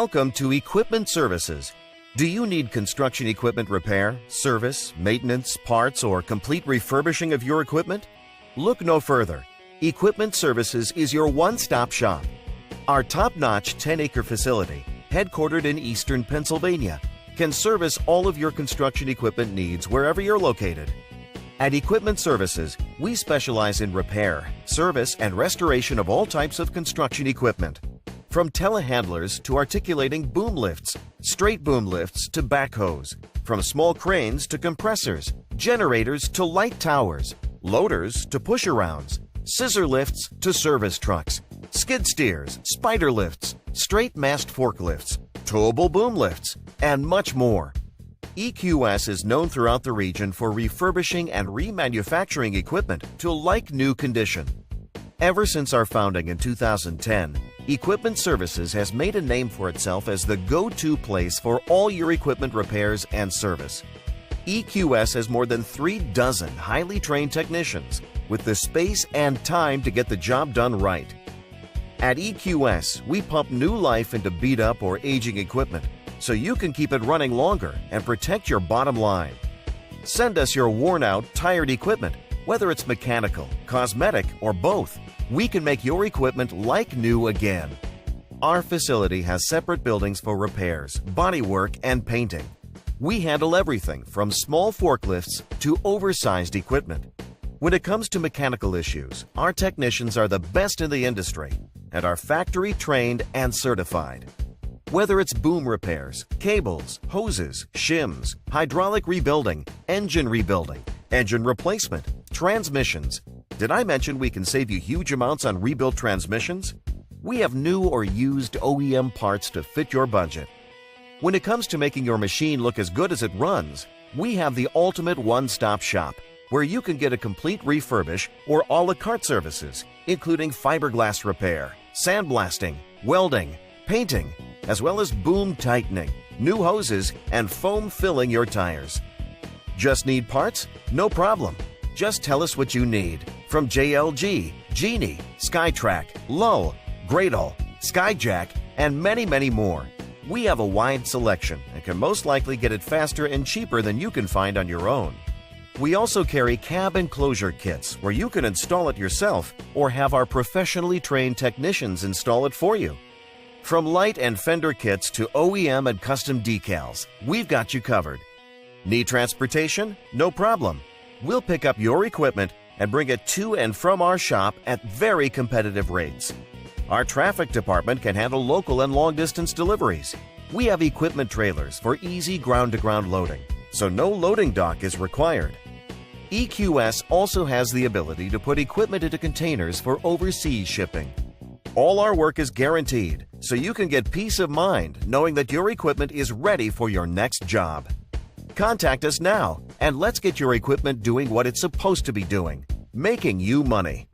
Welcome to Equipment Services. Do you need construction equipment repair, service, maintenance, parts, or complete refurbishing of your equipment? Look no further. Equipment Services is your one-stop shop. Our top-notch 10-acre facility, headquartered in eastern Pennsylvania, can service all of your construction equipment needs wherever you're located. At Equipment Services, we specialize in repair, service, and restoration of all types of construction equipment. From telehandlers to articulating boom lifts, straight boom lifts to backhoes, from small cranes to compressors, generators to light towers, loaders to push-arounds, scissor lifts to service trucks, skid steers, spider lifts, straight mast forklifts, towable boom lifts, and much more. EQS is known throughout the region for refurbishing and remanufacturing equipment to like-new condition. Ever since our founding in 2010, Equipment Services has made a name for itself as the go-to place for all your equipment repairs and service. EQS has more than 36 highly trained technicians with the space and time to get the job done right. At EQS, we pump new life into beat-up or aging equipment so you can keep it running longer and protect your bottom line. Send us your worn-out, tired equipment, whether it's mechanical, cosmetic, or both. We can make your equipment like new again. Our facility has separate buildings for repairs, bodywork, and painting. We handle everything from small forklifts to oversized equipment. When it comes to mechanical issues, our technicians are the best in the industry and are factory trained and certified. Whether it's boom repairs, cables, hoses, shims, hydraulic rebuilding, engine replacement, transmissions. Did I mention we can save you huge amounts on rebuilt transmissions? We have new or used OEM parts to fit your budget. When it comes to making your machine look as good as it runs, we have the ultimate one-stop shop where you can get a complete refurbish or a la carte services, including fiberglass repair, sandblasting, welding, painting, as well as boom tightening, new hoses, and foam filling your tires. Just need parts? No problem. Just tell us what you need. From JLG, Genie, SkyTrack, Lull, Gradle, Skyjack, and many, many more. We have a wide selection and can most likely get it faster and cheaper than you can find on your own. We also carry cab enclosure kits where you can install it yourself or have our professionally trained technicians install it for you. From light and fender kits to OEM and custom decals, we've got you covered. Need transportation? No problem. We'll pick up your equipment and bring it to and from our shop at very competitive rates. Our traffic department can handle local and long-distance deliveries. We have equipment trailers for easy ground-to-ground loading, so no loading dock is required. EQS also has the ability to put equipment into containers for overseas shipping. All our work is guaranteed, so you can get peace of mind knowing that your equipment is ready for your next job. Contact us now and let's get your equipment doing what it's supposed to be doing, making you money.